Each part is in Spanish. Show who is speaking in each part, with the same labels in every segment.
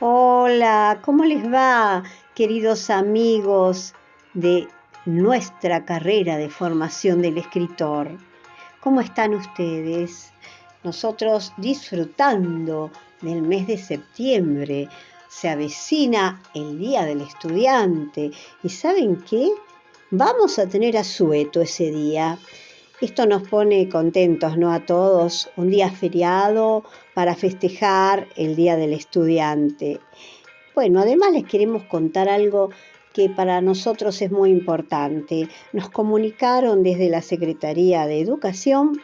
Speaker 1: Hola, ¿cómo les va, queridos amigos de nuestra carrera de formación del escritor? ¿Cómo están ustedes? Nosotros disfrutando del mes de septiembre. Se avecina el Día del Estudiante. ¿Y saben qué? Vamos a tener asueto ese día. Esto nos pone contentos, ¿no? A todos. Un día feriado para festejar el Día del Estudiante. Bueno, además les queremos contar algo que para nosotros es muy importante. Nos comunicaron desde la Secretaría de Educación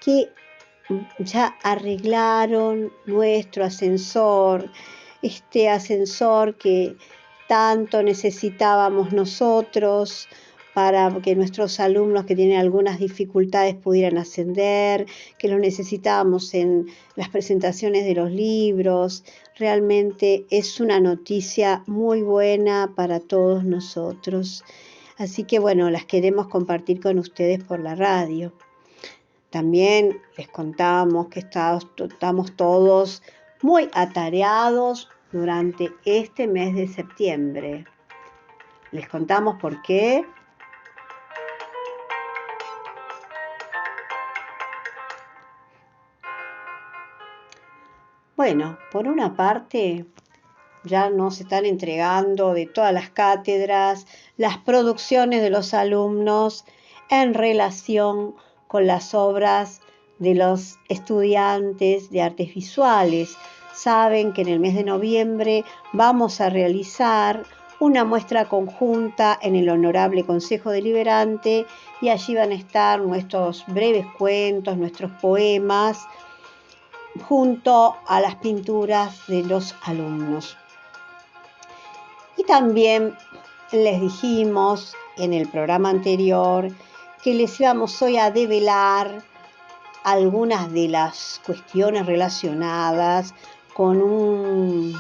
Speaker 1: que ya arreglaron nuestro ascensor, este ascensor que tanto necesitábamos nosotros para que nuestros alumnos que tienen algunas dificultades pudieran ascender, que lo necesitábamos en las presentaciones de los libros. Realmente es una noticia muy buena para todos nosotros. Así que bueno, las queremos compartir con ustedes por la radio. También les contamos que estamos todos muy atareados durante este mes de septiembre. Les contamos por qué. Bueno, por una parte, ya nos están entregando de todas las cátedras las producciones de los alumnos en relación con las obras de los estudiantes de artes visuales. Saben que en el mes de noviembre vamos a realizar una muestra conjunta en el Honorable Consejo Deliberante y allí van a estar nuestros breves cuentos, nuestros poemas, junto a las pinturas de los alumnos. Y también les dijimos en el programa anterior que les íbamos hoy a develar algunas de las cuestiones relacionadas con un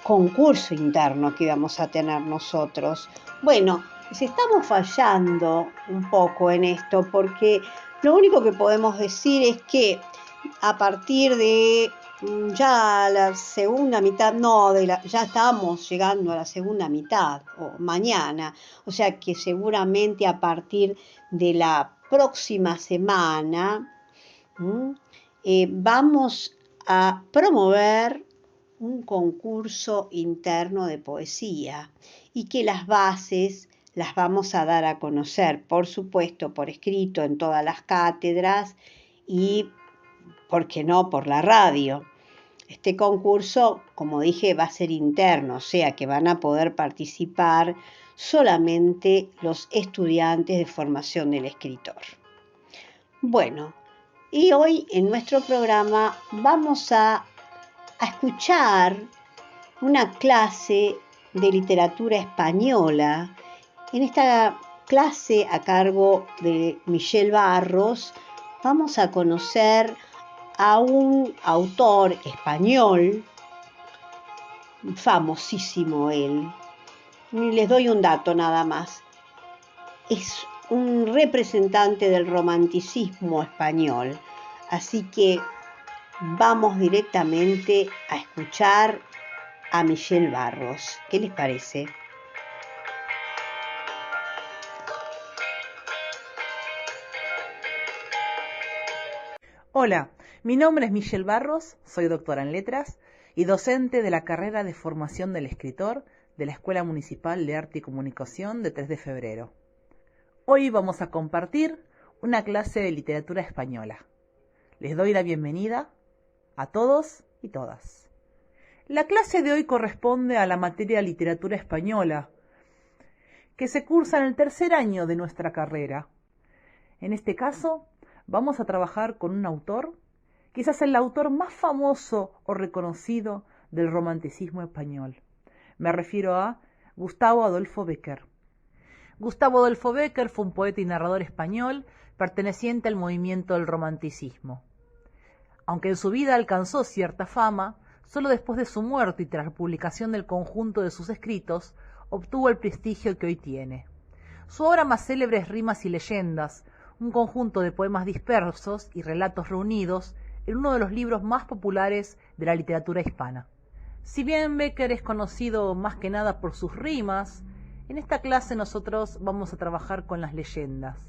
Speaker 1: concurso interno que íbamos a tener nosotros. Bueno, pues estamos fallando un poco en esto porque lo único que podemos decir es que a partir de ya la segunda mitad, ya estamos llegando a la segunda mitad, o mañana, o sea que seguramente a partir de la próxima semana vamos a promover un concurso interno de poesía y que las bases las vamos a dar a conocer, por supuesto, por escrito en todas las cátedras y ¿por qué no?, por la radio. Este concurso, como dije, va a ser interno, o sea que van a poder participar solamente los estudiantes de formación del escritor. Bueno, y hoy en nuestro programa vamos a escuchar una clase de literatura española. En esta clase a cargo de Michel Barros vamos a conocer a un autor español, famosísimo él. Y les doy un dato nada más. Es un representante del romanticismo español. Así que vamos directamente a escuchar a Michel Barros. ¿Qué les parece?
Speaker 2: Hola, mi nombre es Michel Barros, soy doctora en letras y docente de la carrera de formación del escritor de la Escuela Municipal de Arte y Comunicación de 3 de febrero. Hoy vamos a compartir una clase de literatura española. Les doy la bienvenida a todos y todas. La clase de hoy corresponde a la materia literatura española, que se cursa en el tercer año de nuestra carrera. En este caso, vamos a trabajar con un autor, quizás el autor más famoso o reconocido del romanticismo español. Me refiero a Gustavo Adolfo Bécquer. Gustavo Adolfo Bécquer fue un poeta y narrador español perteneciente al movimiento del romanticismo. Aunque en su vida alcanzó cierta fama, solo después de su muerte y tras la publicación del conjunto de sus escritos, obtuvo el prestigio que hoy tiene. Su obra más célebre es Rimas y leyendas, un conjunto de poemas dispersos y relatos reunidos en uno de los libros más populares de la literatura hispana. Si bien Becker es conocido más que nada por sus rimas, en esta clase nosotros vamos a trabajar con las leyendas.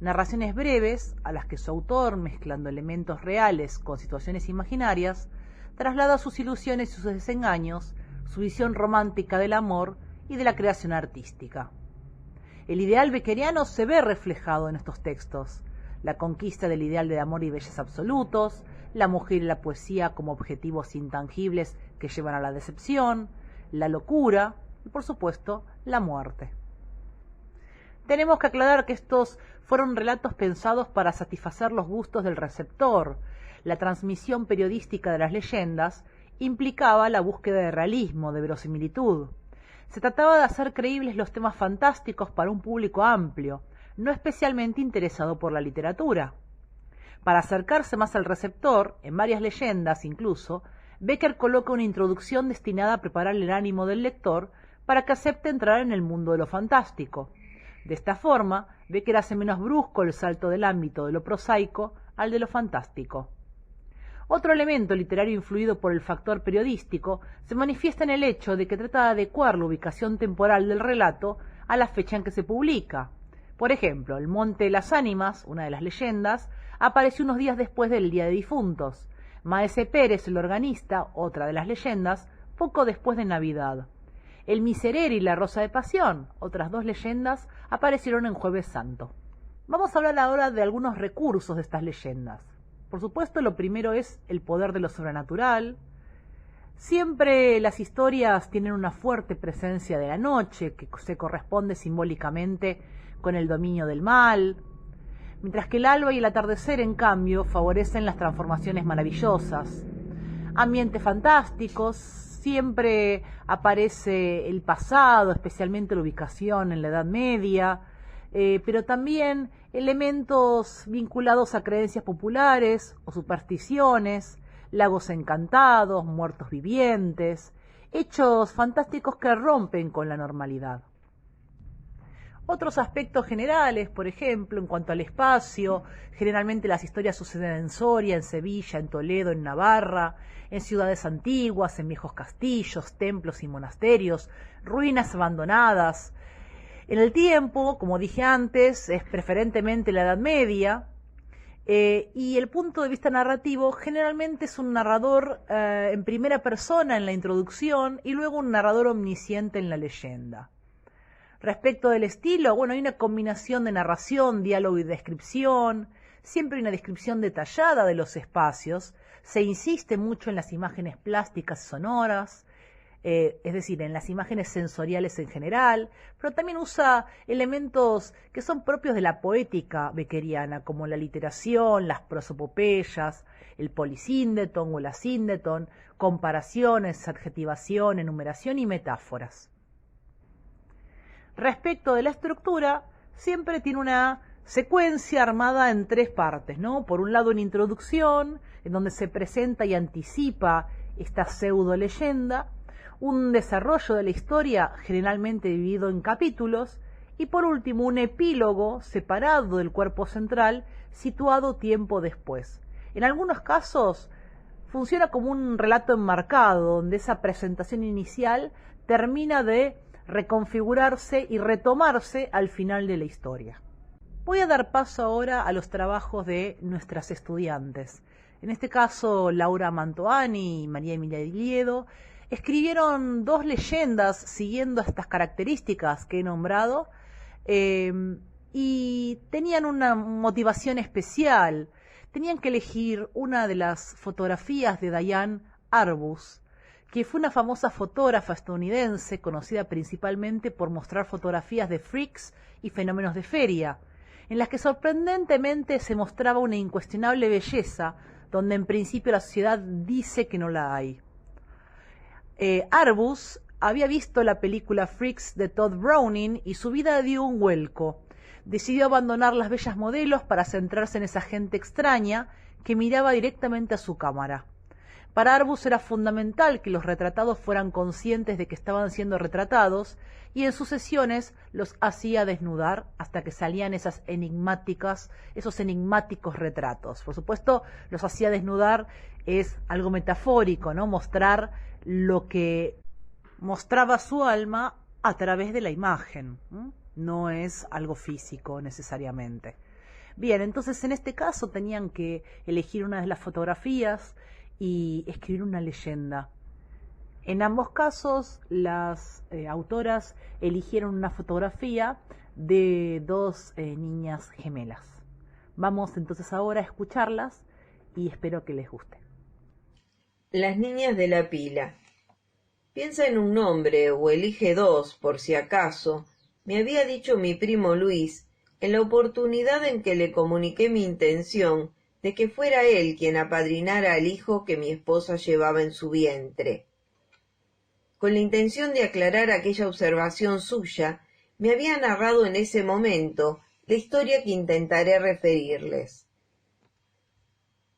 Speaker 2: Narraciones breves a las que su autor, mezclando elementos reales con situaciones imaginarias, traslada sus ilusiones y sus desengaños, su visión romántica del amor y de la creación artística. El ideal beckeriano se ve reflejado en estos textos: la conquista del ideal de amor y belleza absolutos, la mujer y la poesía como objetivos intangibles que llevan a la decepción, la locura y, por supuesto, la muerte. Tenemos que aclarar que estos fueron relatos pensados para satisfacer los gustos del receptor. La transmisión periodística de las leyendas implicaba la búsqueda de realismo, de verosimilitud. Se trataba de hacer creíbles los temas fantásticos para un público amplio, no especialmente interesado por la literatura. Para acercarse más al receptor, en varias leyendas incluso, Becker coloca una introducción destinada a preparar el ánimo del lector para que acepte entrar en el mundo de lo fantástico. De esta forma, Becker hace menos brusco el salto del ámbito de lo prosaico al de lo fantástico. Otro elemento literario influido por el factor periodístico se manifiesta en el hecho de que trata de adecuar la ubicación temporal del relato a la fecha en que se publica. Por ejemplo, el Monte de las Ánimas, una de las leyendas, apareció unos días después del Día de Difuntos. Maese Pérez, el organista, otra de las leyendas, poco después de Navidad. El Miserere y la Rosa de Pasión, otras dos leyendas, aparecieron en Jueves Santo. Vamos a hablar ahora de algunos recursos de estas leyendas. Por supuesto, lo primero es el poder de lo sobrenatural. Siempre las historias tienen una fuerte presencia de la noche, que se corresponde simbólicamente con el dominio del mal, mientras que el alba y el atardecer, en cambio, favorecen las transformaciones maravillosas. Ambientes fantásticos, siempre aparece el pasado, especialmente la ubicación en la Edad Media, pero también elementos vinculados a creencias populares o supersticiones, lagos encantados, muertos vivientes, hechos fantásticos que rompen con la normalidad. Otros aspectos generales, por ejemplo, en cuanto al espacio, generalmente las historias suceden en Soria, en Sevilla, en Toledo, en Navarra, en ciudades antiguas, en viejos castillos, templos y monasterios, ruinas abandonadas. En el tiempo, como dije antes, es preferentemente la Edad Media, y el punto de vista narrativo generalmente es un narrador en primera persona en la introducción y luego un narrador omnisciente en la leyenda. Respecto del estilo, bueno, hay una combinación de narración, diálogo y descripción, siempre hay una descripción detallada de los espacios, se insiste mucho en las imágenes plásticas y sonoras, es decir, en las imágenes sensoriales en general, pero también usa elementos que son propios de la poética beckeriana, como la literación, las prosopopeyas, el polisíndeton o la síndeton, comparaciones, adjetivación, enumeración y metáforas. Respecto de la estructura, siempre tiene una secuencia armada en tres partes, ¿no? Por un lado, una introducción, en donde se presenta y anticipa esta pseudo leyenda, un desarrollo de la historia generalmente dividido en capítulos, y por último un epílogo separado del cuerpo central, situado tiempo después. En algunos casos funciona como un relato enmarcado, donde esa presentación inicial termina de reconfigurarse y retomarse al final de la historia. Voy a dar paso ahora a los trabajos de nuestras estudiantes. En este caso, Laura Mantoani y María Emilia Di Liedo escribieron dos leyendas siguiendo estas características que he nombrado, y tenían una motivación especial. Tenían que elegir una de las fotografías de Diane Arbus, que fue una famosa fotógrafa estadounidense conocida principalmente por mostrar fotografías de freaks y fenómenos de feria, en las que sorprendentemente se mostraba una incuestionable belleza, donde en principio la sociedad dice que no la hay. Arbus había visto la película Freaks de Todd Browning y su vida dio un vuelco. Decidió abandonar las bellas modelos para centrarse en esa gente extraña que miraba directamente a su cámara. Para Arbus era fundamental que los retratados fueran conscientes de que estaban siendo retratados y en sus sesiones los hacía desnudar hasta que salían esos enigmáticos retratos. Por supuesto, los hacía desnudar es algo metafórico, ¿no? Mostrar lo que mostraba su alma a través de la imagen, ¿no? No es algo físico necesariamente. Bien, entonces en este caso tenían que elegir una de las fotografías y escribir una leyenda. En ambos casos, las autoras eligieron una fotografía de dos niñas gemelas. Vamos entonces ahora a escucharlas y espero que les guste.
Speaker 3: Las niñas de la pila. Piensa en un nombre o elige dos, por si acaso, me había dicho mi primo Luis, en la oportunidad en que le comuniqué mi intención de que fuera él quien apadrinara al hijo que mi esposa llevaba en su vientre. Con la intención de aclarar aquella observación suya, me había narrado en ese momento la historia que intentaré referirles.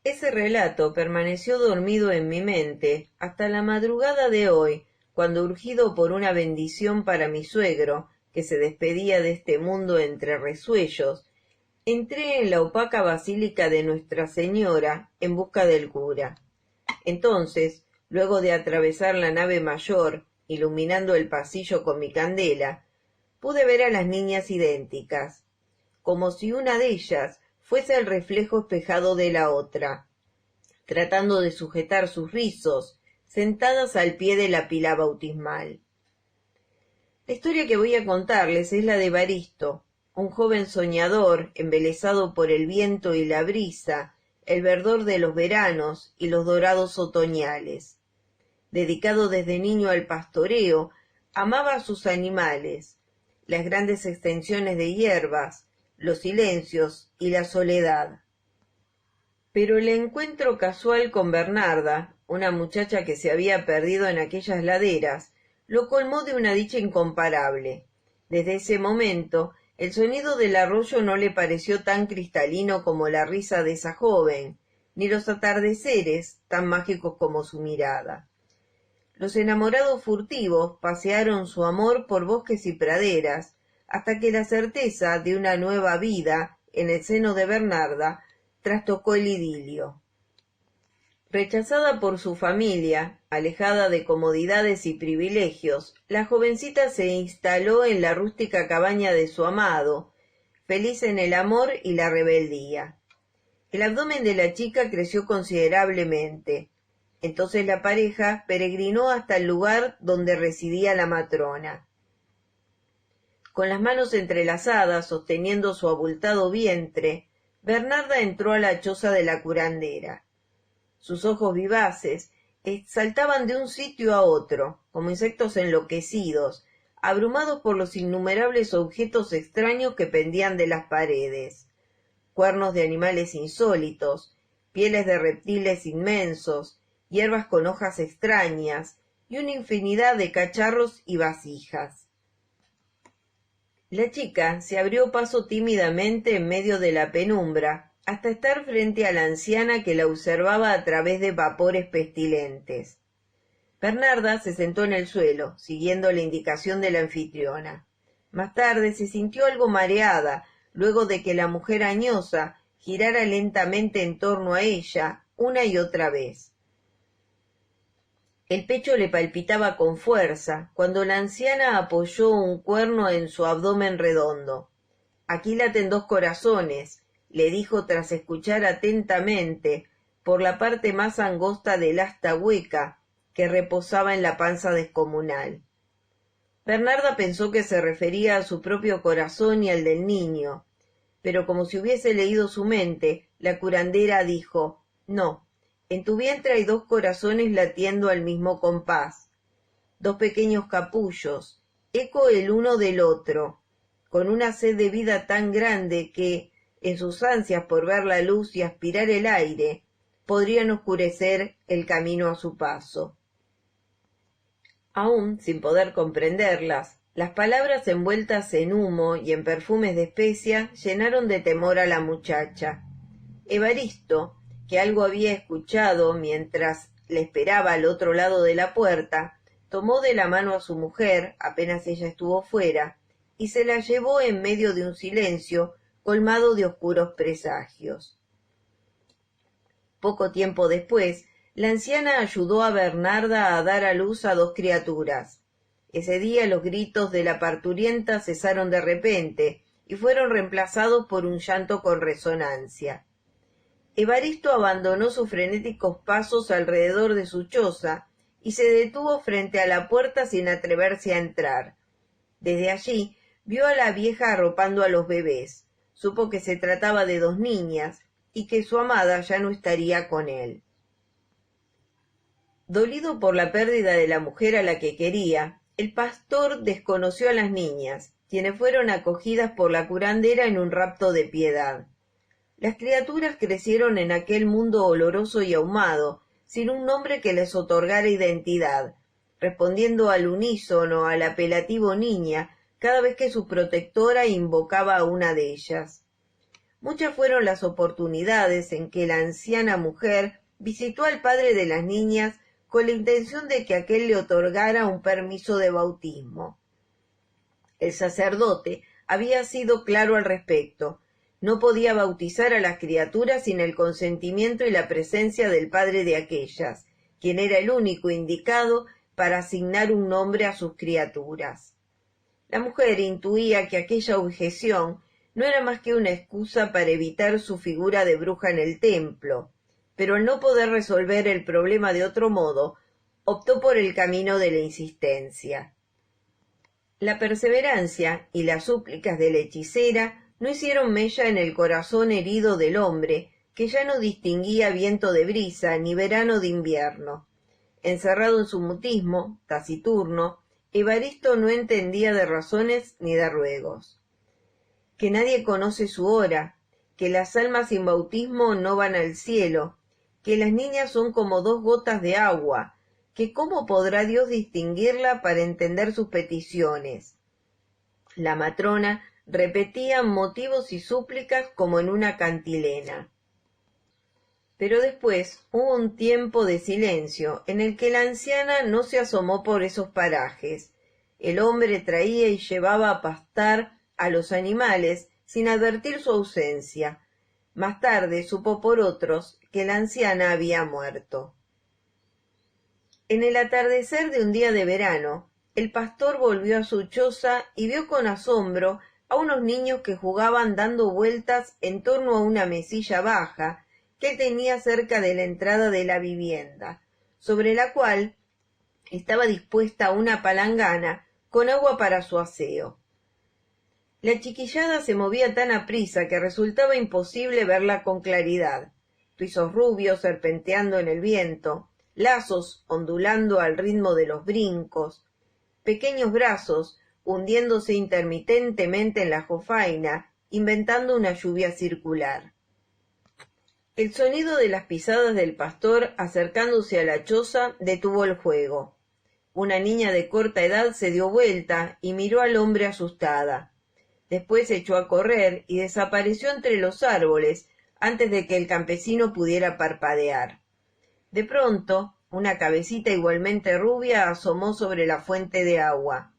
Speaker 3: Ese relato permaneció dormido en mi mente hasta la madrugada de hoy, cuando, urgido por una bendición para mi suegro, que se despedía de este mundo entre resuellos, entré en la opaca basílica de Nuestra Señora en busca del cura. Entonces, luego de atravesar la nave mayor, iluminando el pasillo con mi candela, pude ver a las niñas idénticas, como si una de ellas fuese el reflejo espejado de la otra, tratando de sujetar sus rizos, sentadas al pie de la pila bautismal. La historia que voy a contarles es la de Evaristo, un joven soñador, embelesado por el viento y la brisa, el verdor de los veranos y los dorados otoñales. Dedicado desde niño al pastoreo, amaba a sus animales, las grandes extensiones de hierbas, los silencios y la soledad. Pero el encuentro casual con Bernarda, una muchacha que se había perdido en aquellas laderas, lo colmó de una dicha incomparable. Desde ese momento, el sonido del arroyo no le pareció tan cristalino como la risa de esa joven, ni los atardeceres tan mágicos como su mirada. Los enamorados furtivos pasearon su amor por bosques y praderas, hasta que la certeza de una nueva vida en el seno de Bernarda trastocó el idilio. Rechazada por su familia, alejada de comodidades y privilegios, la jovencita se instaló en la rústica cabaña de su amado, feliz en el amor y la rebeldía. El abdomen de la chica creció considerablemente. Entonces la pareja peregrinó hasta el lugar donde residía la matrona. Con las manos entrelazadas, sosteniendo su abultado vientre, Bernarda entró a la choza de la curandera. Sus ojos vivaces saltaban de un sitio a otro, como insectos enloquecidos, abrumados por los innumerables objetos extraños que pendían de las paredes. Cuernos de animales insólitos, pieles de reptiles inmensos, hierbas con hojas extrañas y una infinidad de cacharros y vasijas. La chica se abrió paso tímidamente en medio de la penumbra, hasta estar frente a la anciana que la observaba a través de vapores pestilentes. Bernarda se sentó en el suelo, siguiendo la indicación de la anfitriona. Más tarde se sintió algo mareada, luego de que la mujer añosa girara lentamente en torno a ella una y otra vez. El pecho le palpitaba con fuerza, cuando la anciana apoyó un cuerno en su abdomen redondo. «Aquí laten dos corazones», le dijo tras escuchar atentamente por la parte más angosta del asta hueca que reposaba en la panza descomunal. Bernarda pensó que se refería a su propio corazón y al del niño, pero como si hubiese leído su mente, la curandera dijo: «No, en tu vientre hay dos corazones latiendo al mismo compás, dos pequeños capullos, eco el uno del otro, con una sed de vida tan grande que, en sus ansias por ver la luz y aspirar el aire, podrían oscurecer el camino a su paso». Aún sin poder comprenderlas, las palabras envueltas en humo y en perfumes de especia llenaron de temor a la muchacha. Evaristo, que algo había escuchado mientras le esperaba al otro lado de la puerta, tomó de la mano a su mujer, apenas ella estuvo fuera, y se la llevó en medio de un silencio colmado de oscuros presagios. Poco tiempo después, la anciana ayudó a Bernarda a dar a luz a 2 criaturas. Ese día los gritos de la parturienta cesaron de repente y fueron reemplazados por un llanto con resonancia. Evaristo abandonó sus frenéticos pasos alrededor de su choza y se detuvo frente a la puerta sin atreverse a entrar. Desde allí vio a la vieja arropando a los bebés. Supo que se trataba de 2 niñas y que su amada ya no estaría con él. Dolido por la pérdida de la mujer a la que quería, el pastor desconoció a las niñas, quienes fueron acogidas por la curandera en un rapto de piedad. Las criaturas crecieron en aquel mundo oloroso y ahumado, sin un nombre que les otorgara identidad, respondiendo al unísono al apelativo niña cada vez que su protectora invocaba a una de ellas. Muchas fueron las oportunidades en que la anciana mujer visitó al padre de las niñas con la intención de que aquél le otorgara un permiso de bautismo. El sacerdote había sido claro al respecto. No podía bautizar a las criaturas sin el consentimiento y la presencia del padre de aquellas, quien era el único indicado para asignar un nombre a sus criaturas. La mujer intuía que aquella objeción no era más que una excusa para evitar su figura de bruja en el templo, pero al no poder resolver el problema de otro modo, optó por el camino de la insistencia. La perseverancia y las súplicas de la hechicera no hicieron mella en el corazón herido del hombre, que ya no distinguía viento de brisa ni verano de invierno. Encerrado en su mutismo, taciturno, Evaristo no entendía de razones ni de ruegos. Que nadie conoce su hora, que las almas sin bautismo no van al cielo, que las niñas son como 2 gotas de agua, que cómo podrá Dios distinguirla para entender sus peticiones. La matrona repetía motivos y súplicas como en una cantilena. Pero después hubo un tiempo de silencio en el que la anciana no se asomó por esos parajes. El hombre traía y llevaba a pastar a los animales sin advertir su ausencia. Más tarde supo por otros que la anciana había muerto. En el atardecer de un día de verano, el pastor volvió a su choza y vio con asombro a unos niños que jugaban dando vueltas en torno a una mesilla baja que tenía cerca de la entrada de la vivienda, sobre la cual estaba dispuesta una palangana con agua para su aseo. La chiquillada se movía tan aprisa que resultaba imposible verla con claridad. Rizos rubios serpenteando en el viento, lazos ondulando al ritmo de los brincos, pequeños brazos hundiéndose intermitentemente en la jofaina, inventando una lluvia circular. El sonido de las pisadas del pastor acercándose a la choza detuvo el juego. Una niña de corta edad se dio vuelta y miró al hombre asustada. Después se echó a correr y desapareció entre los árboles antes de que el campesino pudiera parpadear. De pronto, una cabecita igualmente rubia asomó sobre la fuente de agua.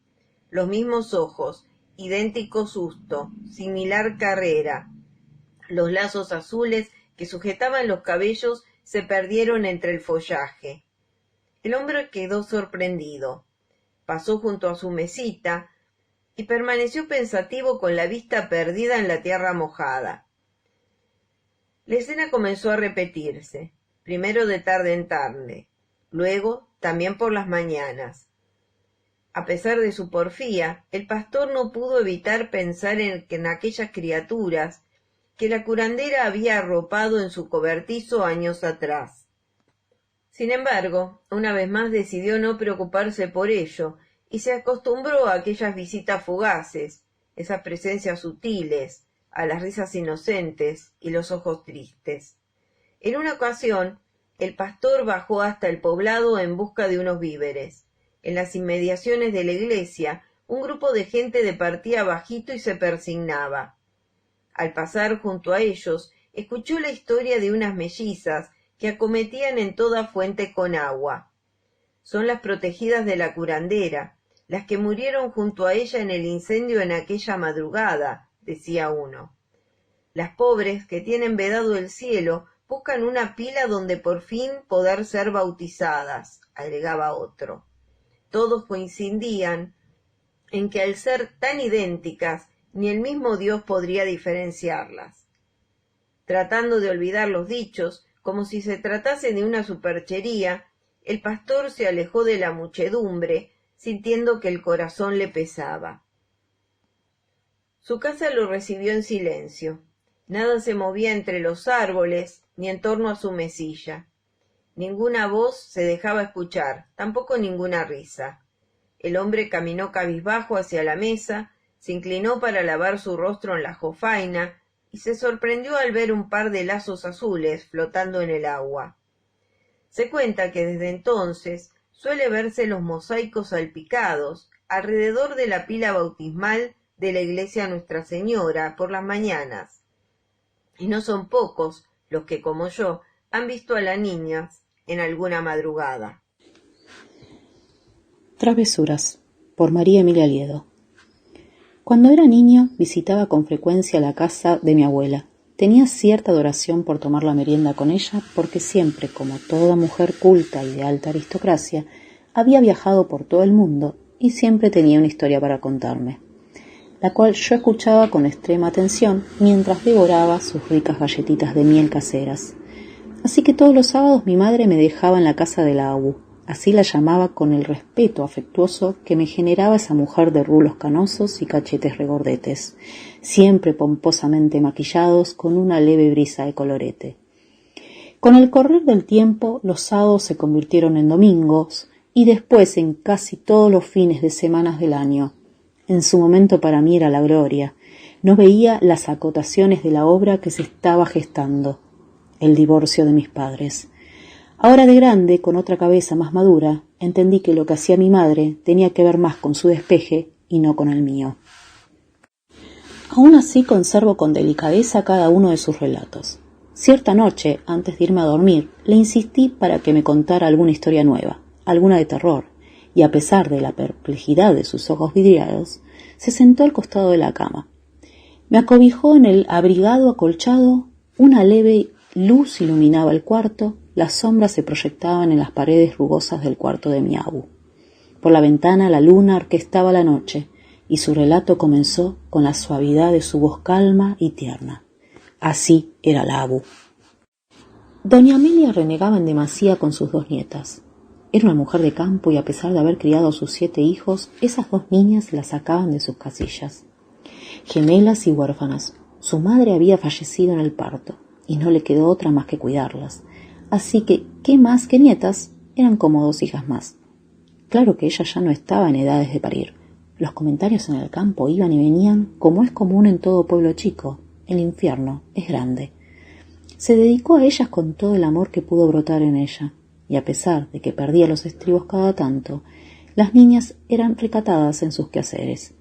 Speaker 3: Los mismos ojos, idéntico susto, similar carrera. Los lazos azules que sujetaban los cabellos se perdieron entre el follaje. El hombre quedó sorprendido. Pasó junto a su mesita y permaneció pensativo con la vista perdida en la tierra mojada. La escena comenzó a repetirse, primero de tarde en tarde, luego también por las mañanas. A pesar de su porfía, el pastor no pudo evitar pensar en aquellas criaturas que la curandera había arropado en su cobertizo años atrás. Sin embargo, una vez más decidió no preocuparse por ello y se acostumbró a aquellas visitas fugaces, esas presencias sutiles, a las risas inocentes y los ojos tristes. En una ocasión, el pastor bajó hasta el poblado en busca de unos víveres. En las inmediaciones de la iglesia, un grupo de gente departía bajito y se persignaba. Al pasar junto a ellos, escuchó la historia de unas mellizas que acometían en toda fuente con agua. Son las protegidas de la curandera, las que murieron junto a ella en el incendio en aquella madrugada, decía uno. Las pobres que tienen vedado el cielo buscan una pila donde por fin poder ser bautizadas, agregaba otro. Todos coincidían en que al ser tan idénticas, ni el mismo Dios podría diferenciarlas. Tratando de olvidar los dichos, como si se tratase de una superchería, el pastor se alejó de la muchedumbre, sintiendo que el corazón le pesaba. Su casa lo recibió en silencio. Nada se movía entre los árboles, ni en torno a su mesilla. Ninguna voz se dejaba escuchar, tampoco ninguna risa. El hombre caminó cabizbajo hacia la mesa, se inclinó para lavar su rostro en la jofaina y se sorprendió al ver un par de lazos azules flotando en el agua. Se cuenta que desde entonces suele verse los mosaicos salpicados alrededor de la pila bautismal de la iglesia Nuestra Señora por las mañanas. Y no son pocos los que, como yo, han visto a las niñas en alguna madrugada.
Speaker 4: Travesuras, por María Emilia Liedo. Cuando era niño visitaba con frecuencia la casa de mi abuela. Tenía cierta adoración por tomar la merienda con ella porque siempre, como toda mujer culta y de alta aristocracia, había viajado por todo el mundo y siempre tenía una historia para contarme, la cual yo escuchaba con extrema atención mientras devoraba sus ricas galletitas de miel caseras. Así que todos los sábados mi madre me dejaba en la casa de la abu. Así la llamaba con el respeto afectuoso que me generaba esa mujer de rulos canosos y cachetes regordetes, siempre pomposamente maquillados con una leve brisa de colorete. Con el correr del tiempo, los sábados se convirtieron en domingos y después en casi todos los fines de semana del año. En su momento para mí era la gloria. No veía las acotaciones de la obra que se estaba gestando, el divorcio de mis padres. Ahora de grande, con otra cabeza más madura, entendí que lo que hacía mi madre tenía que ver más con su despeje y no con el mío. Aún así conservo con delicadeza cada uno de sus relatos. Cierta noche, antes de irme a dormir, le insistí para que me contara alguna historia nueva, alguna de terror, y a pesar de la perplejidad de sus ojos vidriados, se sentó al costado de la cama. Me acobijó en el abrigado acolchado, una leve luz iluminaba el cuarto, las sombras se proyectaban en las paredes rugosas del cuarto de mi abu. Por la ventana la luna orquestaba la noche, y su relato comenzó con la suavidad de su voz calma y tierna. Así era la abu. Doña Amelia renegaba en demasía con sus 2 nietas. Era una mujer de campo y a pesar de haber criado a sus 7 hijos, esas 2 niñas la sacaban de sus casillas. Gemelas y huérfanas, su madre había fallecido en el parto, y no le quedó otra más que cuidarlas. Así que, ¿qué más que nietas? Eran como 2 hijas más. Claro que ella ya no estaba en edades de parir. Los comentarios en el campo iban y venían, como es común en todo pueblo chico. El infierno es grande. Se dedicó a ellas con todo el amor que pudo brotar en ella, y a pesar de que perdía los estribos cada tanto, las niñas eran recatadas en sus quehaceres.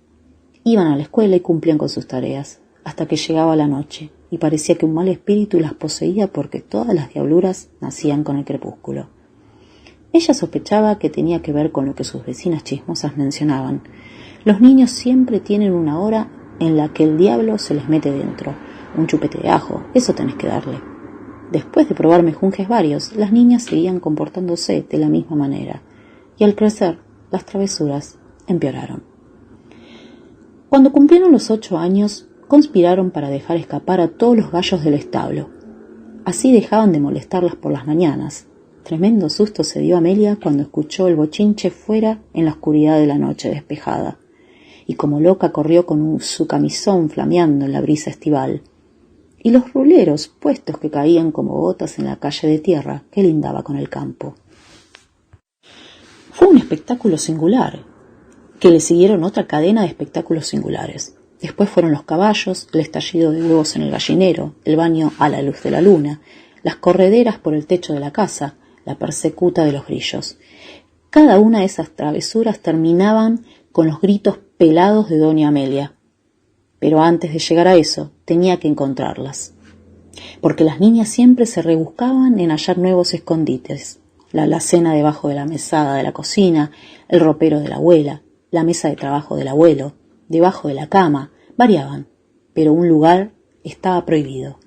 Speaker 4: Iban a la escuela y cumplían con sus tareas, hasta que llegaba la noche, y parecía que un mal espíritu las poseía porque todas las diabluras nacían con el crepúsculo. Ella sospechaba que tenía que ver con lo que sus vecinas chismosas mencionaban. Los niños siempre tienen una hora en la que el diablo se les mete dentro. Un chupete de ajo, eso tenés que darle. Después de probar mejunjes varios, las niñas seguían comportándose de la misma manera, y al crecer, las travesuras empeoraron. Cuando cumplieron los 8 años, conspiraron para dejar escapar a todos los gallos del establo. Así dejaban de molestarlas por las mañanas. Tremendo susto se dio a Amelia cuando escuchó el bochinche fuera en la oscuridad de la noche despejada, y como loca corrió con su camisón flameando en la brisa estival, y los ruleros puestos que caían como gotas en la calle de tierra que lindaba con el campo. Fue un espectáculo singular, que le siguieron otra cadena de espectáculos singulares. Después fueron los caballos, el estallido de huevos en el gallinero, el baño a la luz de la luna, las correderas por el techo de la casa, la persecuta de los grillos. Cada una de esas travesuras terminaban con los gritos pelados de doña Amelia. Pero antes de llegar a eso, tenía que encontrarlas. porque las niñas siempre se rebuscaban en hallar nuevos escondites. La alacena debajo de la mesada de la cocina, el ropero de la abuela, la mesa de trabajo del abuelo, debajo de la cama, variaban, pero un lugar estaba prohibido: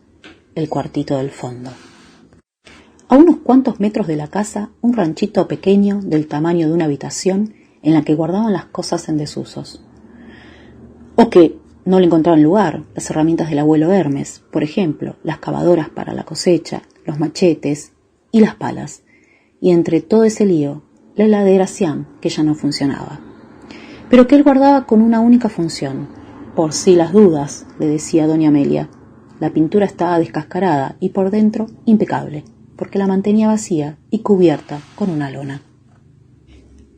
Speaker 4: el cuartito del fondo. A unos cuantos metros de la casa, un ranchito pequeño del tamaño de una habitación en la que guardaban las cosas en desusos. O que no le encontraban lugar, las herramientas del abuelo Hermes, por ejemplo, las cavadoras para la cosecha, los machetes y las palas. Y entre todo ese lío, la heladera Siam, que ya no funcionaba. Pero que él guardaba con una única función. Por si las dudas, le decía doña Amelia. La pintura estaba descascarada y por dentro impecable, porque la mantenía vacía y cubierta con una lona.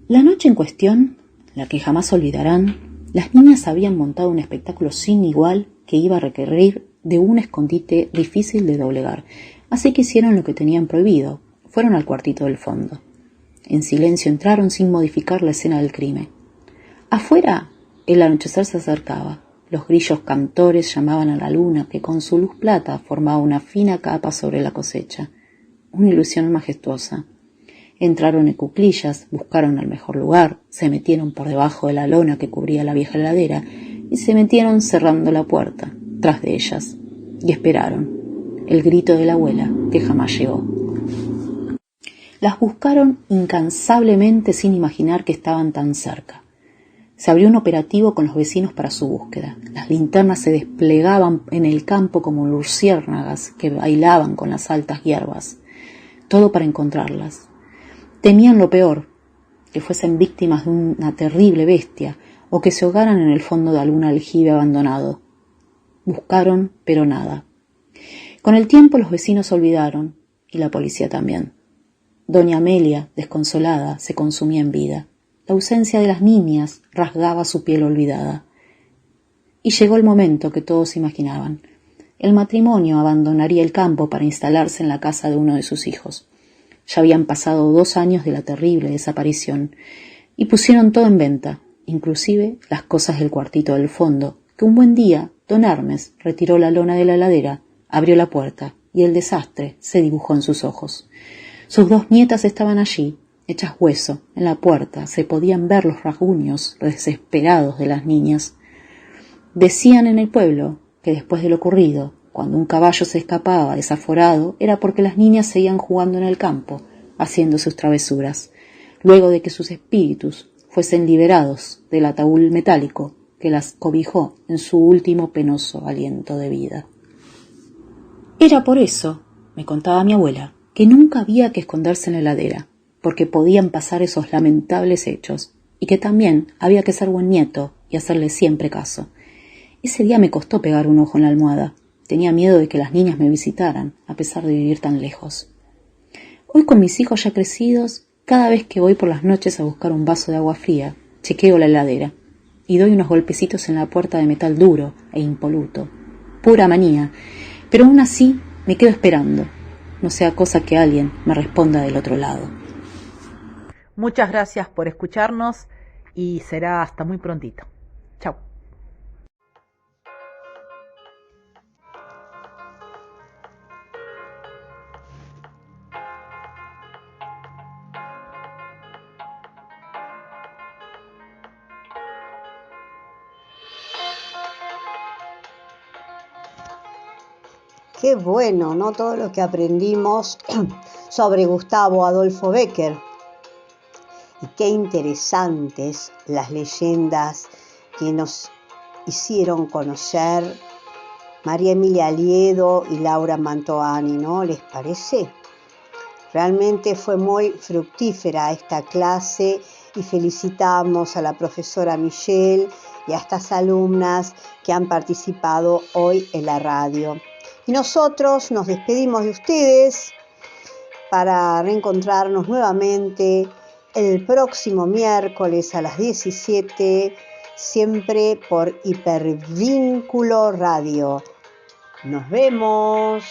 Speaker 4: La noche en cuestión, la que jamás olvidarán, las niñas habían montado un espectáculo sin igual que iba a requerir de un escondite difícil de doblegar, así que hicieron lo que tenían prohibido, fueron al cuartito del fondo. En silencio entraron sin modificar la escena del crimen. Afuera, el anochecer se acercaba. Los grillos cantores llamaban a la luna, que con su luz plata formaba una fina capa sobre la cosecha. Una ilusión majestuosa. Entraron en cuclillas, buscaron el mejor lugar, se metieron por debajo de la lona que cubría la vieja heladera y se metieron cerrando la puerta, tras de ellas, y esperaron el grito de la abuela, que jamás llegó. Las buscaron incansablemente sin imaginar que estaban tan cerca. Se abrió un operativo con los vecinos para su búsqueda. Las linternas se desplegaban en el campo como luciérnagas que bailaban con las altas hierbas. Todo para encontrarlas. Temían lo peor, que fuesen víctimas de una terrible bestia o que se ahogaran en el fondo de algún aljibe abandonado. Buscaron, pero nada. Con el tiempo los vecinos olvidaron, y la policía también. Doña Amelia, desconsolada, se consumía en vida. La ausencia de las niñas rasgaba su piel olvidada. Y llegó el momento que todos imaginaban. El matrimonio abandonaría el campo para instalarse en la casa de uno de sus hijos. Ya habían pasado 2 años de la terrible desaparición y pusieron todo en venta, inclusive las cosas del cuartito del fondo, que un buen día don Hermes retiró la lona de la heladera, abrió la puerta y el desastre se dibujó en sus ojos. Sus 2 nietas estaban allí, hechas hueso, en la puerta se podían ver los rasguños desesperados de las niñas. Decían en el pueblo que después de lo ocurrido, cuando un caballo se escapaba desaforado, era porque las niñas seguían jugando en el campo, haciendo sus travesuras, luego de que sus espíritus fuesen liberados del ataúd metálico que las cobijó en su último penoso aliento de vida. Era por eso, me contaba mi abuela, que nunca había que esconderse en la heladera, porque podían pasar esos lamentables hechos, y que también había que ser buen nieto y hacerle siempre caso. Ese día me costó pegar un ojo en la almohada. Tenía miedo de que las niñas me visitaran, a pesar de vivir tan lejos. Hoy con mis hijos ya crecidos, cada vez que voy por las noches a buscar un vaso de agua fría, chequeo la heladera y doy unos golpecitos en la puerta de metal duro e impoluto. Pura manía, pero aún así me quedo esperando, no sea cosa que alguien me responda del otro lado.
Speaker 2: Muchas gracias por escucharnos y será hasta muy prontito. Chao.
Speaker 1: Qué bueno, ¿no? Todo lo que aprendimos sobre Gustavo Adolfo Bécquer. Y qué interesantes las leyendas que nos hicieron conocer María Emilia Liedo y Laura Mantovani, ¿no? ¿Les parece? Realmente fue muy fructífera esta clase y felicitamos a la profesora Michelle y a estas alumnas que han participado hoy en la radio. Y nosotros nos despedimos de ustedes para reencontrarnos nuevamente el próximo miércoles a las 17, siempre por Hipervínculo Radio. Nos vemos.